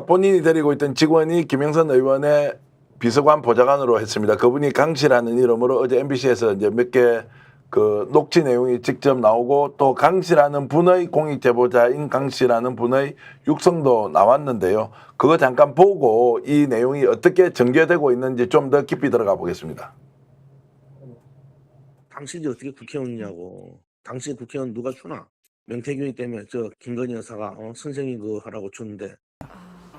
그러니까 본인이 데리고 있던 직원이 김영선 의원의 비서관 보좌관으로 했습니다. 그분이 강 씨라는 이름으로 어제 MBC에서 이제 몇 개 그 녹취 내용이 직접 나오고 또 강 씨라는 분의 공익 제보자인 강 씨라는 분의 육성도 나왔는데요. 그거 잠깐 보고 이 내용이 어떻게 전개되고 있는지 좀 더 깊이 들어가 보겠습니다. 당신이 어떻게 국회의원이냐고. 당신 국회의원 누가 주나? 명태균이 때문에 저 김건희 여사가 선생님 그거 하라고 주는데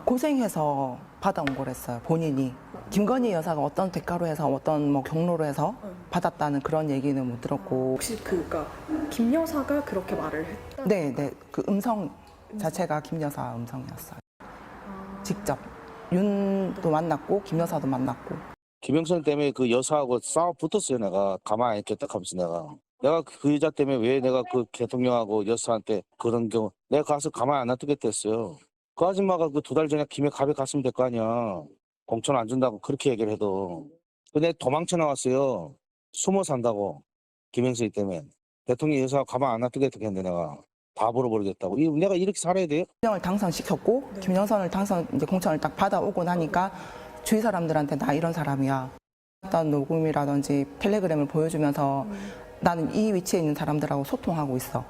고생해서 받아온 거랬어요. 본인이. 김건희 여사가 어떤 대가로 해서 어떤 뭐 경로로 해서 받았다는 그런 얘기는 못 들었고. 혹시 그니까 김 여사가 그렇게 말을 했다? 네. 그 음성 자체가 김 여사 음성이었어요. 직접 윤도 만났고 김 여사도 만났고. 김영선 때문에 그 여사하고 싸워 붙었어요. 내가 가만히 있겠다 하면서 내가 그 여자 때문에 왜 내가 그 대통령하고 여사한테 그런 경우 내가 가서 가만히 안 놔두겠다 했어요. 그 아줌마가 그 2달 전에 김해 갑에 갔으면 될 거 아니야. 공천 안 준다고 그렇게 얘기를 해도. 근데 도망쳐 나왔어요. 숨어 산다고. 김영선 때문에. 대통령 여사가 가만 안 놔두겠다 했는데 내가 다 물어버리겠다고. 내가 이렇게 살아야 돼요? 김영을 당선시켰고 김영선을 당선 이제 공천을 딱 받아오고 나니까 주위 사람들한테 나 이런 사람이야. 어떤 녹음이라든지 텔레그램을 보여주면서 나는 이 위치에 있는 사람들하고 소통하고 있어.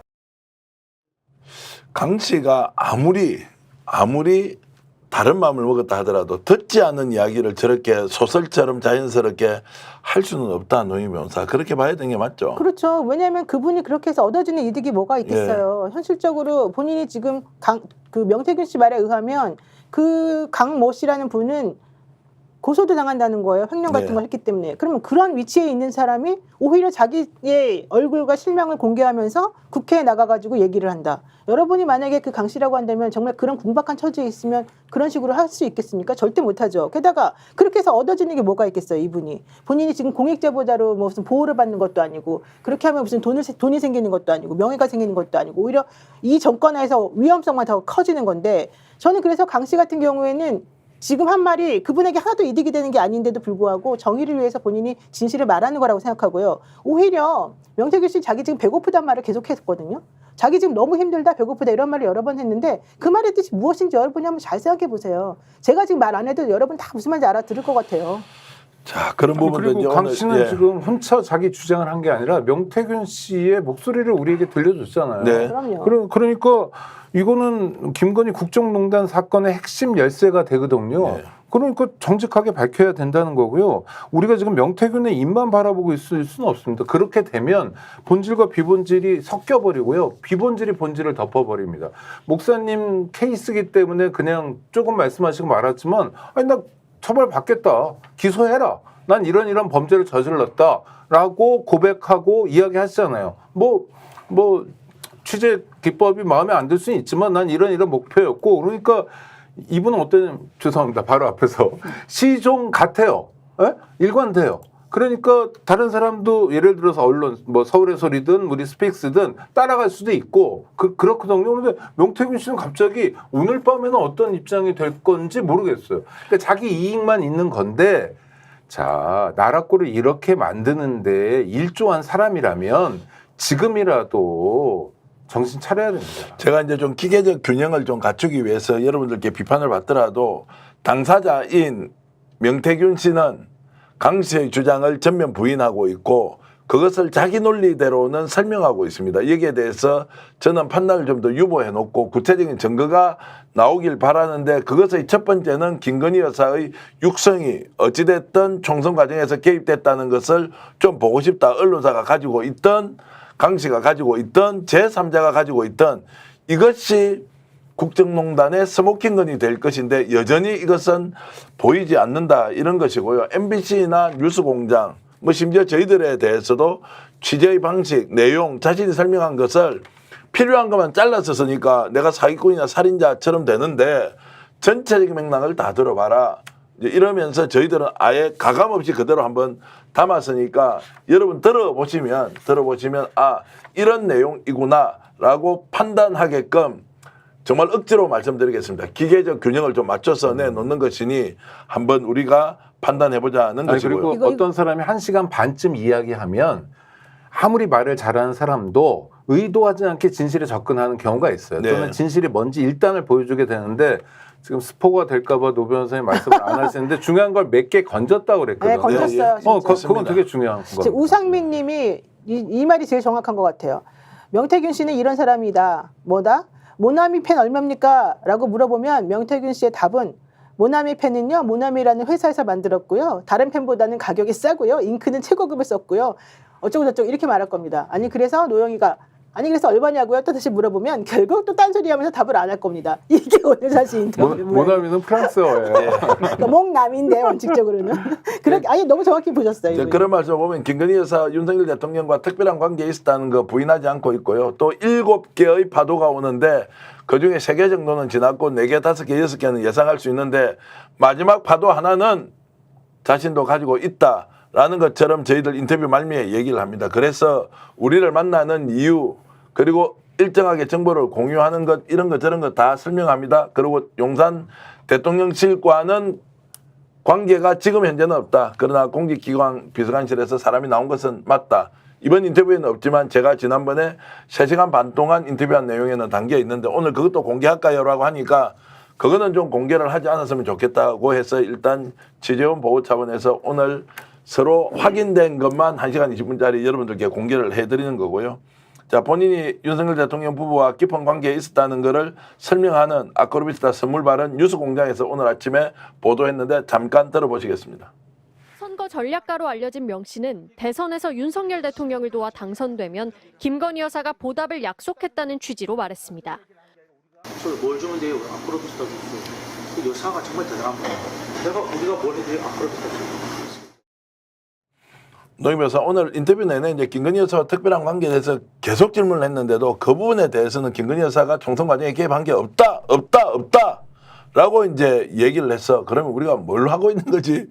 강 씨가 아무리 다른 마음을 먹었다 하더라도 듣지 않은 이야기를 저렇게 소설처럼 자연스럽게 할 수는 없다. 노인 변호사. 그렇게 봐야 되는 게 맞죠? 그렇죠. 왜냐하면 그분이 그렇게 해서 얻어지는 이득이 뭐가 있겠어요. 현실적으로 본인이 지금 그 명태균 씨 말에 의하면 그 강모 씨라는 분은 고소도 당한다는 거예요. 횡령 같은 네. 걸 했기 때문에. 그러면 그런 위치에 있는 사람이 오히려 자기의 얼굴과 실명을 공개하면서 국회에 나가가지고 얘기를 한다. 여러분이 만약에 그 강 씨라고 한다면 정말 그런 궁박한 처지에 있으면 그런 식으로 할 수 있겠습니까? 절대 못하죠. 게다가 그렇게 해서 얻어지는 게 뭐가 있겠어요, 이분이. 본인이 지금 공익제보자로 뭐 무슨 보호를 받는 것도 아니고 그렇게 하면 무슨 돈이 생기는 것도 아니고 명예가 생기는 것도 아니고 오히려 이 정권에서 위험성만 더 커지는 건데 저는 그래서 강 씨 같은 경우에는 지금 한 말이 그분에게 하나도 이득이 되는 게 아닌데도 불구하고 정의를 위해서 본인이 진실을 말하는 거라고 생각하고요. 오히려 명태균 씨 자기 지금 배고프단 말을 계속했거든요. 자기 지금 너무 힘들다 배고프다 이런 말을 여러 번 했는데 그 말의 뜻이 무엇인지 여러분이 한번 잘 생각해 보세요. 제가 지금 말 안 해도 여러분 다 무슨 말인지 알아들을 것 같아요. 자, 그런 부분도 그리고 강 씨는 지금 혼자 자기 주장을 한 게 아니라 명태균 씨의 목소리를 우리에게 들려줬잖아요. 네. 그럼요. 그러니까 이거는 김건희 국정농단 사건의 핵심 열쇠가 되거든요. 네. 그러니까 정직하게 밝혀야 된다는 거고요. 우리가 지금 명태균의 입만 바라보고 있을 수는 없습니다. 그렇게 되면 본질과 비본질이 섞여버리고요. 비본질이 본질을 덮어버립니다. 목사님 케이스이기 때문에 그냥 조금 말씀하시고 말았지만 아니 나 처벌받겠다. 기소해라. 난 이런 범죄를 저질렀다라고 고백하고 이야기하시잖아요. 뭐 취재 기법이 마음에 안 들 수는 있지만 난 이런 목표였고 그러니까 이분은 어떤 죄송합니다. 바로 앞에서 시종 같아요. 에? 일관돼요. 그러니까 다른 사람도 예를 들어서 언론 뭐 서울의 소리든 우리 스픽스든 따라갈 수도 있고 그렇거든요. 그런데 명태균 씨는 갑자기 오늘 밤에는 어떤 입장이 될 건지 모르겠어요. 그러니까 자기 이익만 있는 건데 자 나라꼴을 이렇게 만드는데 일조한 사람이라면 지금이라도 정신 차려야 됩니다. 제가 이제 좀 기계적 균형을 좀 갖추기 위해서 여러분들께 비판을 받더라도 당사자인 명태균 씨는 강 씨의 주장을 전면 부인하고 있고 그것을 자기 논리대로는 설명하고 있습니다. 여기에 대해서 저는 판단을 좀 더 유보해 놓고 구체적인 증거가 나오길 바라는데 그것의 첫 번째는 김건희 여사의 육성이 어찌됐든 총선 과정에서 개입됐다는 것을 좀 보고 싶다. 언론사가 가지고 있던 강 씨가 가지고 있던 제3자가 가지고 있던 이것이 국정농단의 스모킹건이 될 것인데 여전히 이것은 보이지 않는다 이런 것이고요. MBC나 뉴스공장 뭐 심지어 저희들에 대해서도 취재의 방식, 내용 자신이 설명한 것을 필요한 것만 잘라서 쓰니까 내가 사기꾼이나 살인자처럼 되는데 전체적인 맥락을 다 들어봐라. 이러면서 저희들은 아예 가감없이 그대로 한번 담았으니까 여러분 들어보시면 아 이런 내용이구나 라고 판단하게끔 정말 억지로 말씀드리겠습니다. 기계적 균형을 좀 맞춰서 내놓는 것이니 한번 우리가 판단해보자는 것이고요. 그리고 어떤 사람이 1시간 반쯤 이야기하면 아무리 말을 잘하는 사람도 의도하지 않게 진실에 접근하는 경우가 있어요. 네. 또는 진실이 뭔지 일단을 보여주게 되는데 지금 스포가 될까봐 노 변호사님 말씀을 안 하시는데 중요한 걸 몇 개 건졌다고 그랬거든요. 네, 건졌어요. 진짜. 그건 되게 중요한 지금 겁니다. 우상민 님이 이 말이 제일 정확한 것 같아요. 명태균 씨는 이런 사람이다. 뭐다? 모나미 펜 얼마입니까? 라고 물어보면 명태균 씨의 답은 모나미 펜은요. 모나미라는 회사에서 만들었고요. 다른 펜보다는 가격이 싸고요. 잉크는 최고급을 썼고요. 어쩌고 저쩌고 이렇게 말할 겁니다. 아니 그래서 노영이가 아니 그래서 얼마냐고요? 또 다시 물어보면 결국 또 딴소리하면서 답을 안 할 겁니다. 이게 오늘 사실 인터뷰 모나미는 프랑스어예요. 그러니까 목남인데 원칙적으로는 그렇게 아니 너무 정확히 보셨어요. 이제 이분이. 그런 말씀 보면 김건희 여사 윤석열 대통령과 특별한 관계에 있었다는 거 부인하지 않고 있고요. 또 7개의 파도가 오는데 그중에 3개 정도는 지났고 4개, 5개, 6개는 예상할 수 있는데 마지막 파도 하나는 자신도 가지고 있다라는 것처럼 저희들 인터뷰 말미에 얘기를 합니다. 그래서 우리를 만나는 이유 그리고 일정하게 정보를 공유하는 것 이런 것 저런 것 다 설명합니다. 그리고 용산 대통령실과는 관계가 지금 현재는 없다. 그러나 공직기관 비서관실에서 사람이 나온 것은 맞다. 이번 인터뷰에는 없지만 제가 지난번에 3시간 반 동안 인터뷰한 내용에는 담겨 있는데 오늘 그것도 공개할까요? 라고 하니까 그거는 좀 공개를 하지 않았으면 좋겠다고 해서 일단 취재원 보호 차원에서 오늘 서로 확인된 것만 1시간 20분짜리 여러분들께 공개를 해드리는 거고요. 자, 본인이 윤석열 대통령 부부와 깊은 관계에 있었다는 것을 설명하는 아크로비스타 선물 발언 뉴스공장에서 오늘 아침에 보도했는데 잠깐 들어보시겠습니다. 선거 전략가로 알려진 명 씨는 대선에서 윤석열 대통령을 도와 당선되면 김건희 여사가 보답을 약속했다는 취지로 말했습니다. 뭘 주면 돼요? 아크로비스타 주스. 그 여사가 정말 대단한 거예요. 우리가 뭘 해도 돼요? 아크로비스타 주스. 노 변호사 오늘 인터뷰 내내 이제 김건희 여사와 특별한 관계에 대해서 계속 질문을 했는데도 그 부분에 대해서는 김건희 여사가 총선 과정에 개입한 게 없다라고 이제 얘기를 했어. 그러면 우리가 뭘 하고 있는 거지?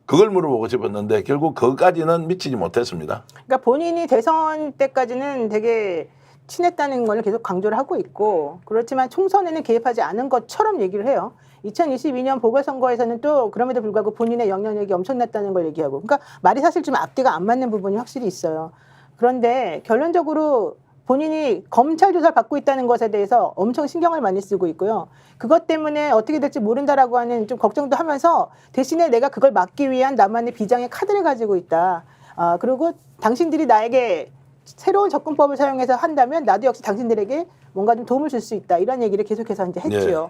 그걸 물어보고 싶었는데 결국 그것까지는 미치지 못했습니다. 그러니까 본인이 대선 때까지는 되게 친했다는 걸 계속 강조를 하고 있고 그렇지만 총선에는 개입하지 않은 것처럼 얘기를 해요. 2022년 보궐선거에서는 또 그럼에도 불구하고 본인의 영향력이 엄청났다는 걸 얘기하고 그러니까 말이 사실 좀 앞뒤가 안 맞는 부분이 확실히 있어요. 그런데 결론적으로 본인이 검찰 조사를 받고 있다는 것에 대해서 엄청 신경을 많이 쓰고 있고요. 그것 때문에 어떻게 될지 모른다라고 하는 좀 걱정도 하면서 대신에 내가 그걸 막기 위한 나만의 비장의 카드를 가지고 있다. 그리고 당신들이 나에게 새로운 접근법을 사용해서 한다면 나도 역시 당신들에게 뭔가 좀 도움을 줄 수 있다. 이런 얘기를 계속해서 이제 했지요.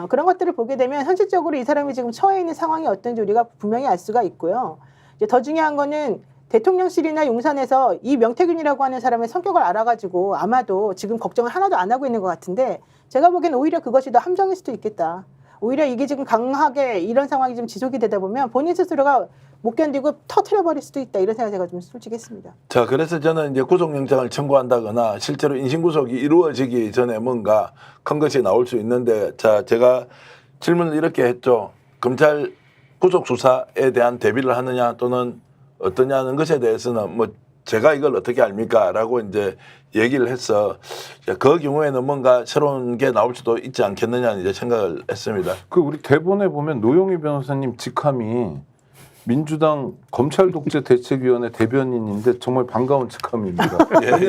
그런 것들을 보게 되면 현실적으로 이 사람이 지금 처해 있는 상황이 어떤지 우리가 분명히 알 수가 있고요. 이제 더 중요한 거는 대통령실이나 용산에서 이 명태균이라고 하는 사람의 성격을 알아가지고 아마도 지금 걱정을 하나도 안 하고 있는 것 같은데 제가 보기엔 오히려 그것이 더 함정일 수도 있겠다. 오히려 이게 지금 강하게 이런 상황이 좀 지속이 되다 보면 본인 스스로가 못 견디고 터트려버릴 수도 있다. 이런 생각이 제가 좀 솔직히 했습니다. 자, 그래서 저는 이제 구속영장을 청구한다거나 실제로 인신구속이 이루어지기 전에 뭔가 큰 것이 나올 수 있는데 자, 제가 질문을 이렇게 했죠. 검찰 구속수사에 대한 대비를 하느냐 또는 어떠냐는 것에 대해서는 뭐 제가 이걸 어떻게 압니까? 라고 이제 얘기를 해서 그 경우에는 뭔가 새로운 게 나올 수도 있지 않겠느냐 이제 생각을 했습니다. 그 우리 대본에 보면 노영희 변호사님 직함이 민주당 검찰 독재 대책위원회 대변인인데 정말 반가운 직함입니다.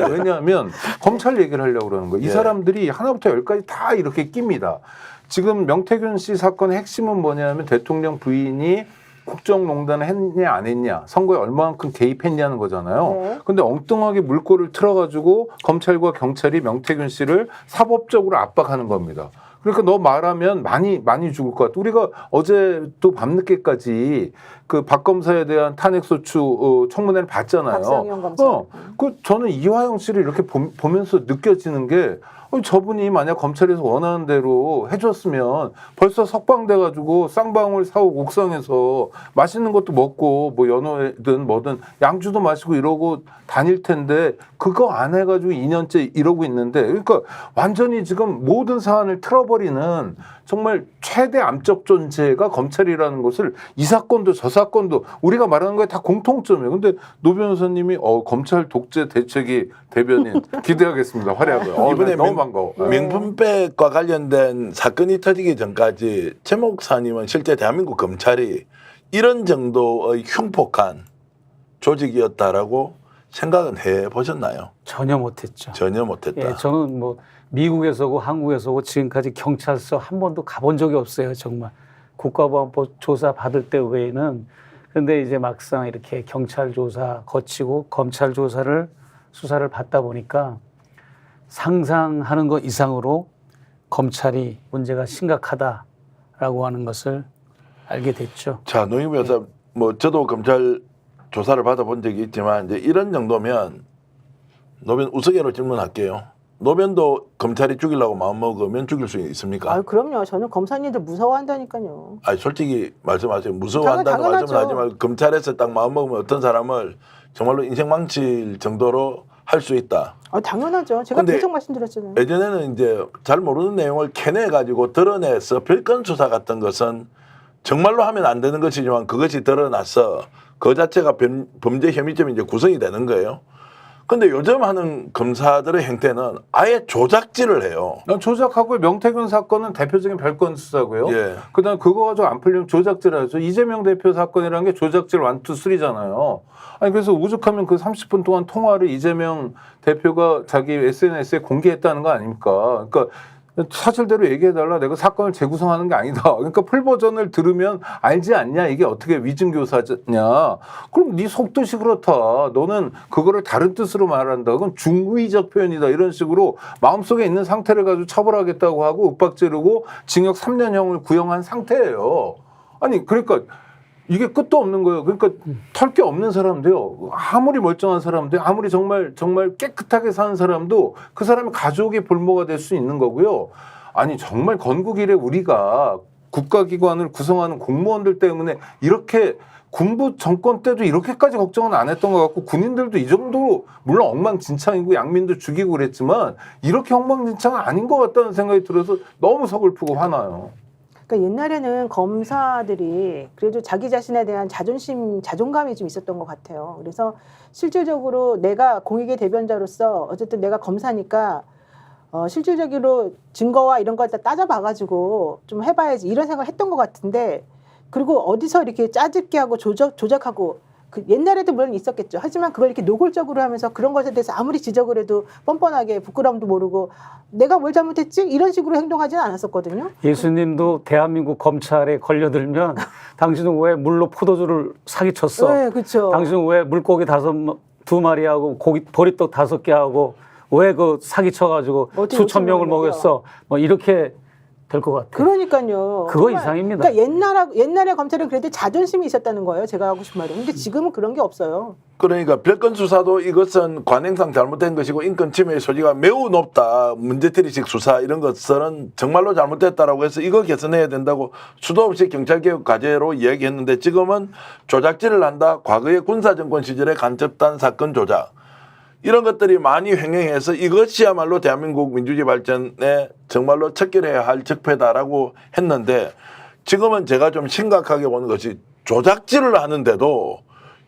왜냐하면 검찰 얘기를 하려고 그러는 거예요. 이 사람들이 하나부터 열까지 다 이렇게 낍니다. 지금 명태균 씨 사건의 핵심은 뭐냐면 대통령 부인이 국정농단을 했냐 안 했냐 선거에 얼마만큼 개입했냐는 거잖아요. 근데 엉뚱하게 물꼬를 틀어가지고 검찰과 경찰이 명태균 씨를 사법적으로 압박하는 겁니다. 그러니까 너 말하면 많이 죽을 것 같아. 우리가 어제도 밤늦게까지 그 박 검사에 대한 탄핵소추 청문회를 봤잖아요. 박상현 검사. 그 저는 이화영 씨를 이렇게 보면서 느껴지는 게 저분이 만약 검찰에서 원하는 대로 해줬으면 벌써 석방돼가지고 쌍방울 사옥 옥상에서 맛있는 것도 먹고 뭐 연어든 뭐든 양주도 마시고 이러고 다닐 텐데 그거 안 해가지고 2년째 이러고 있는데 그러니까 완전히 지금 모든 사안을 틀어버리는 정말 최대 암적 존재가 검찰이라는 것을 이 사건도 저 사건도 우리가 말하는 거에 다 공통점이에요. 근데 노 변호사님이 검찰 독재 대책위 대변인 기대하겠습니다. 활약을. 이번에 너무 반가워. 명품백과 관련된 사건이 터지기 전까지 최 목사님은 실제 대한민국 검찰이 이런 정도의 흉폭한 조직이었다라고 생각은 해보셨나요? 전혀 못했죠. 전혀 못했다. 예, 저는 뭐 미국에서 오고 한국에서 오고 지금까지 경찰서 한 번도 가본 적이 없어요. 정말 국가보안법 조사 받을 때 외에는. 근데 이제 막상 이렇게 경찰 조사 거치고 검찰 수사를 받다 보니까 상상하는 것 이상으로 검찰이 문제가 심각하다라고 하는 것을 알게 됐죠. 자, 노영희 변호사, 뭐 저도 검찰 조사를 받아본 적이 있지만 이제 이런 정도면 노변 우스개로 질문할게요. 노변도 검찰이 죽이려고 마음 먹으면 죽일 수 있습니까? 아, 그럼요. 저는 검사님들 무서워한다니까요. 아니 솔직히 말씀하세요. 무서워한다는 당연하죠. 말씀은 하지만 검찰에서 딱 마음 먹으면 어떤 사람을 정말로 인생 망칠 정도로 할 수 있다. 아, 당연하죠. 제가 근데 계속 말씀드렸잖아요. 예전에는 이제 잘 모르는 내용을 캐내 가지고 드러내서 별건 수사 같은 것은 정말로 하면 안 되는 것이지만 그것이 드러나서 그 자체가 범죄 혐의점이 이제 구성이 되는 거예요. 근데 요즘 하는 검사들의 행태는 아예 조작질을 해요. 조작하고 명태균 사건은 대표적인 별건 수사고요. 예. 그다음 그거 가지고 안 풀리면 조작질하죠. 이재명 대표 사건이라는 게 조작질 1, 2, 3잖아요. 아니 그래서 오죽하면 그 30분 동안 통화를 이재명 대표가 자기 SNS에 공개했다는 거 아닙니까? 그러니까 사실대로 얘기해달라. 내가 사건을 재구성하는 게 아니다. 그러니까 풀 버전을 들으면 알지 않냐. 이게 어떻게 위증교사냐. 그럼 네 속뜻이 그렇다. 너는 그거를 다른 뜻으로 말한다. 그건 중의적 표현이다. 이런 식으로 마음속에 있는 상태를 가지고 처벌하겠다고 하고 윽박 지르고 징역 3년형을 구형한 상태예요. 아니 그러니까 이게 끝도 없는 거예요. 그러니까 털 게 없는 사람도요. 아무리 멀쩡한 사람도 아무리 정말 깨끗하게 사는 사람도 그 사람의 가족의 볼모가 될 수 있는 거고요. 아니 정말 건국 이래 우리가 국가기관을 구성하는 공무원들 때문에 이렇게 군부 정권 때도 이렇게까지 걱정은 안 했던 것 같고 군인들도 이 정도로 물론 엉망진창이고 양민도 죽이고 그랬지만 이렇게 엉망진창은 아닌 것 같다는 생각이 들어서 너무 서글프고 화나요. 그러니까 옛날에는 검사들이 그래도 자기 자신에 대한 자존감이 좀 있었던 것 같아요. 그래서 실질적으로 내가 공익의 대변자로서 어쨌든 내가 검사니까 실질적으로 증거와 이런 걸 다 따져봐가지고 좀 해봐야지 이런 생각을 했던 것 같은데 그리고 어디서 이렇게 짜집게 하고 조작하고 그 옛날에도 물론 있었겠죠. 하지만 그걸 이렇게 노골적으로 하면서 그런 것에 대해서 아무리 지적을 해도 뻔뻔하게 부끄러움도 모르고 내가 뭘 잘못했지? 이런 식으로 행동하지는 않았었거든요. 예수님도 대한민국 검찰에 걸려들면 당신은 왜 물로 포도주를 사기쳤어? 네, 그렇죠. 당신은 왜 물고기 2마리하고 고기 보리떡 5개 하고 왜 그 사기쳐가지고 수천 명을 먹였어? 뭐 이렇게 될 것 같아요. 그러니까요. 그거 이상입니다. 그러니까 옛날에 검찰은 그래도 자존심이 있었다는 거예요. 제가 하고 싶은 말은. 근데 지금은 그런 게 없어요. 그러니까 별건 수사도 이것은 관행상 잘못된 것이고 인권 침해의 소지가 매우 높다. 문제트리식 수사 이런 것은 정말로 잘못됐다라고 해서 이거 개선해야 된다고 수도 없이 경찰개혁 과제로 이야기했는데 지금은 조작질을 한다. 과거의 군사정권 시절의 간첩단 사건 조작. 이런 것들이 많이 횡행해서 이것이야말로 대한민국 민주주의 발전에 정말로 척결해야 할 적폐다라고 했는데 지금은 제가 좀 심각하게 보는 것이 조작질을 하는데도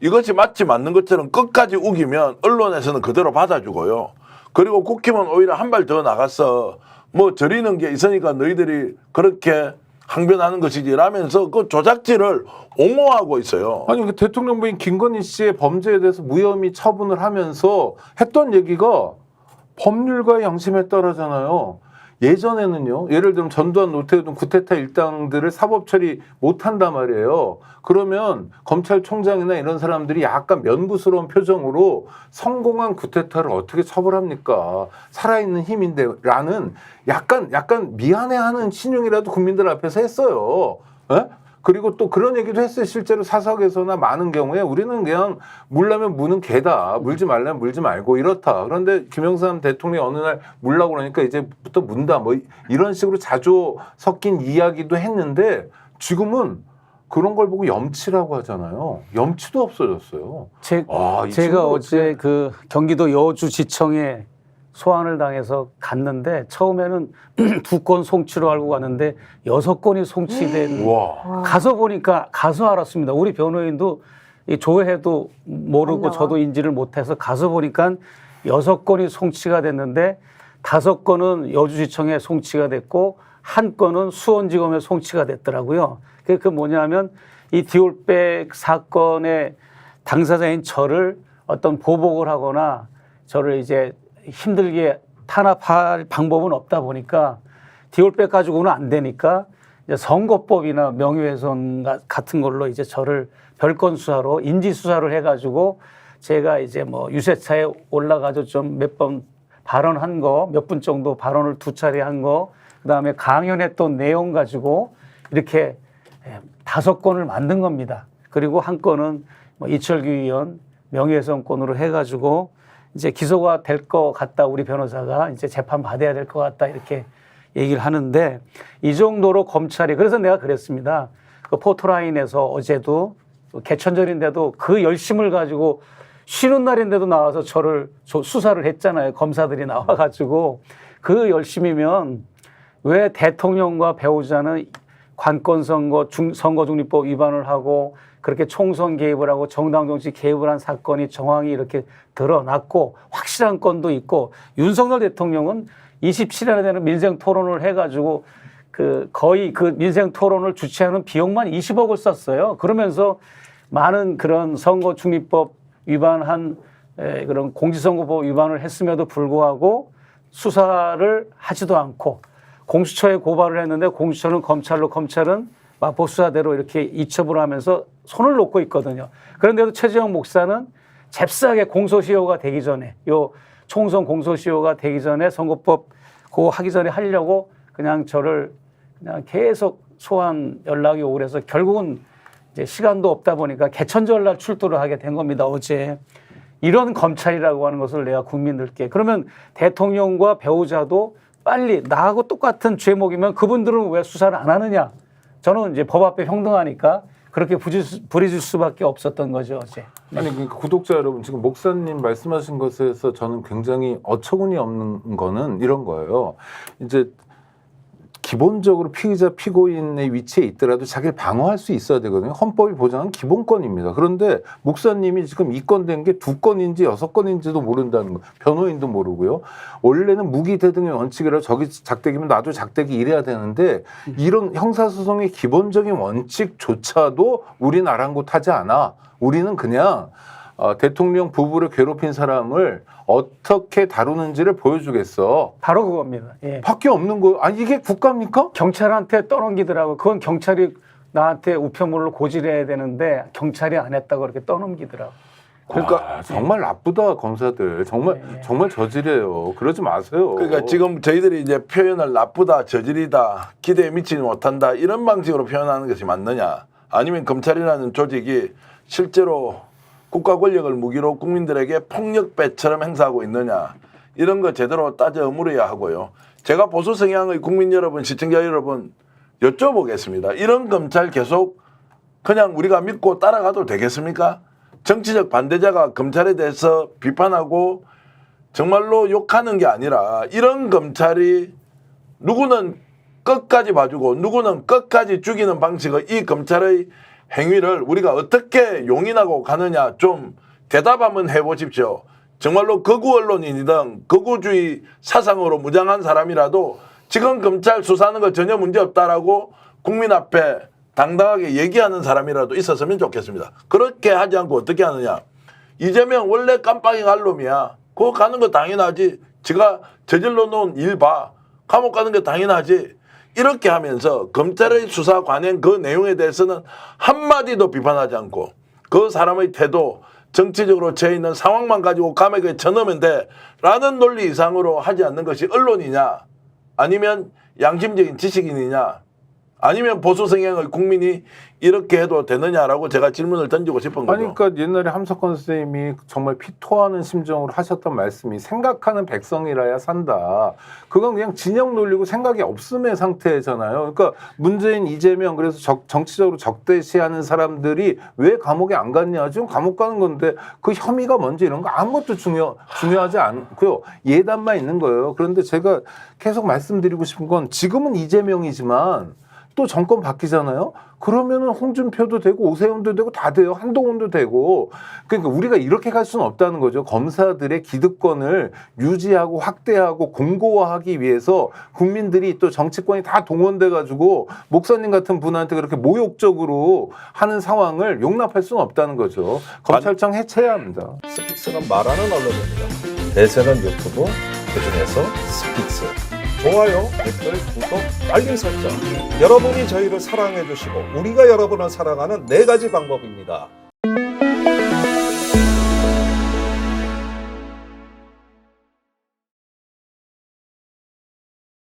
이것이 마치 맞는 것처럼 끝까지 우기면 언론에서는 그대로 받아주고요. 그리고 국힘은 오히려 한 발 더 나가서 뭐 저리는 게 있으니까 너희들이 그렇게 항변하는 것이지 라면서 그 조작질을 옹호하고 있어요. 아니 그 대통령 부인 김건희 씨의 범죄에 대해서 무혐의 처분을 하면서 했던 얘기가 법률과 양심에 따르잖아요. 예전에는요. 예를 들면 전두환, 노태우 쿠데타 일당들을 사법 처리 못한단 말이에요. 그러면 검찰총장이나 이런 사람들이 약간 면부스러운 표정으로 성공한 쿠데타를 어떻게 처벌합니까? 살아있는 힘인데 라는 약간 미안해하는 신용이라도 국민들 앞에서 했어요. 에? 그리고 또 그런 얘기도 했어요. 실제로 사석에서나 많은 경우에 우리는 그냥 물라면 무는 개다. 물지 말라면 물지 말고 이렇다. 그런데 김영삼 대통령이 어느 날 물라고 그러니까 이제부터 문다. 뭐 이런 식으로 자주 섞인 이야기도 했는데 지금은 그런 걸 보고 염치라고 하잖아요. 염치도 없어졌어요. 제가 어제 그 경기도 여주지청에 소환을 당해서 갔는데 처음에는 2건 송치로 알고 갔는데 6건이 송치된. 와. 가서 보니까 가서 알았습니다. 우리 변호인도 이 조회해도 모르고 저도 인지를 못해서 가서 보니까 6건이 송치가 됐는데 5건은 여주지청에 송치가 됐고 1건은 수원지검에 송치가 됐더라고요. 그게 뭐냐면 이 디올백 사건의 당사자인 저를 어떤 보복을 하거나 저를 이제 힘들게 탄압할 방법은 없다 보니까 디올백 가지고는 안 되니까 이제 선거법이나 명예훼손 같은 걸로 이제 저를 별건 수사로 인지 수사를 해가지고 제가 이제 뭐 유세차에 올라가서 좀 몇 번 발언한 거, 몇 분 정도 발언을 2차례 한 거, 그다음에 강연했던 내용 가지고 이렇게 5건을 만든 겁니다. 그리고 한 건은 뭐 이철규 의원 명예훼손건으로 해가지고 이제 기소가 될 것 같다. 우리 변호사가 이제 재판 받아야 될 것 같다. 이렇게 얘기를 하는데 이 정도로 검찰이 그래서 내가 그랬습니다. 그 포토라인에서 어제도 개천절인데도 그 열심을 가지고 쉬는 날인데도 나와서 저를 수사를 했잖아요. 검사들이 나와가지고 그 열심이면 왜 대통령과 배우자는 관건선거 선거중립법 위반을 하고 그렇게 총선 개입을 하고 정당 정치 개입을 한 사건이 정황이 이렇게 드러났고 확실한 건도 있고 윤석열 대통령은 27일에 되는 민생 토론을 해가지고 거의 그 민생 토론을 주최하는 비용만 20억을 썼어요. 그러면서 많은 그런 선거중립법 위반한 그런 공직선거법 위반을 했음에도 불구하고 수사를 하지도 않고 공수처에 고발을 했는데 공수처는 검찰로 검찰은 마포수사대로 이렇게 이첩을 하면서 손을 놓고 있거든요. 그런데도 최재형 목사는 잽싸게 공소시효가 되기 전에 요 총선 공소시효가 되기 전에 선거법 그거 하기 전에 하려고 그냥 저를 그냥 계속 소환 연락이 오고 그래서 결국은 이제 시간도 없다 보니까 개천절날 출두를 하게 된 겁니다. 어제. 이런 검찰이라고 하는 것을 내가 국민들께 그러면 대통령과 배우자도 빨리 나하고 똑같은 죄목이면 그분들은 왜 수사를 안 하느냐. 저는 이제 법 앞에 평등하니까 그렇게 부리질 수밖에 없었던 거죠, 어제. 아니, 그러니까 구독자 여러분, 지금 목사님 말씀하신 것에서 저는 굉장히 어처구니 없는 거는 이런 거예요. 이제 기본적으로 피의자, 피고인의 위치에 있더라도 자기를 방어할 수 있어야 되거든요. 헌법이 보장한 기본권입니다. 그런데 목사님이 지금 입건된 게 2건인지 6건인지도 모른다는 거. 변호인도 모르고요. 원래는 무기 대등의 원칙이라 저기 작대기면 나도 작대기 이래야 되는데 이런 형사소송의 기본적인 원칙조차도 우리는 아랑곳하지 않아. 우리는 그냥 대통령 부부를 괴롭힌 사람을 어떻게 다루는지를 보여주겠어. 바로 그겁니다. 예. 밖에 없는 거예요. 아니 이게 국가입니까? 경찰한테 떠넘기더라고. 그건 경찰이 나한테 우편물로 고지해야 되는데 경찰이 안 했다고 그렇게 떠넘기더라고. 그러니까 정말 나쁘다 검사들. 정말 저질해요. 그러지 마세요. 그러니까 지금 저희들이 이제 표현을 나쁘다, 저질이다, 기대에 미치지 못한다 이런 방식으로 표현하는 것이 맞느냐? 아니면 검찰이라는 조직이 실제로 국가 권력을 무기로 국민들에게 폭력배처럼 행사하고 있느냐 이런 거 제대로 따져 물어야 하고요. 제가 보수 성향의 국민 여러분, 시청자 여러분 여쭤보겠습니다. 이런 검찰 계속 그냥 우리가 믿고 따라가도 되겠습니까? 정치적 반대자가 검찰에 대해서 비판하고 정말로 욕하는 게 아니라 이런 검찰이 누구는 끝까지 봐주고 누구는 끝까지 죽이는 방식의 이 검찰의 행위를 우리가 어떻게 용인하고 가느냐 좀 대답 한번 해보십시오. 정말로 극우 언론인이든 극우주의 사상으로 무장한 사람이라도 지금 검찰 수사하는 거 전혀 문제없다라고 국민 앞에 당당하게 얘기하는 사람이라도 있었으면 좋겠습니다. 그렇게 하지 않고 어떻게 하느냐. 이재명 원래 깜빡이 갈 놈이야. 그거 가는 거 당연하지. 지가 저질러 놓은 일 봐. 감옥 가는 게 당연하지. 이렇게 하면서 검찰의 수사 관행 그 내용에 대해서는 한마디도 비판하지 않고 그 사람의 태도 정치적으로 처해 있는 상황만 가지고 감옥에 쳐넣으면 돼 라는 논리 이상으로 하지 않는 것이 언론이냐 아니면 양심적인 지식인이냐 아니면 보수 성향의 국민이 이렇게 해도 되느냐라고 제가 질문을 던지고 싶은 거죠. 아니, 그러니까 옛날에 함석헌 선생님이 정말 피토하는 심정으로 하셨던 말씀이 생각하는 백성이라야 산다. 그건 그냥 진영 놀리고 생각이 없음의 상태잖아요. 그러니까 문재인, 이재명 그래서 정치적으로 적대시하는 사람들이 왜 감옥에 안 갔냐. 지금 감옥 가는 건데 그 혐의가 뭔지 이런 거 아무것도 중요하지 않고요. 예단만 있는 거예요. 그런데 제가 계속 말씀드리고 싶은 건 지금은 이재명이지만 또 정권 바뀌잖아요. 그러면은 홍준표도 되고 오세훈도 되고 다 돼요. 한동훈도 되고. 그러니까 우리가 이렇게 갈 수는 없다는 거죠. 검사들의 기득권을 유지하고 확대하고 공고화하기 위해서 국민들이 또 정치권이 다 동원돼 가지고 목사님 같은 분한테 그렇게 모욕적으로 하는 상황을 용납할 수는 없다는 거죠. 검찰청 해체해야 합니다. 스픽스가 말하는 언론입니다. 대세는 유튜브, 그중에서 스피츠. 좋아요, 댓글, 구독, 알림 설정. 여러분이 저희를 사랑해 주시고 우리가 여러분을 사랑하는 4가지 방법입니다.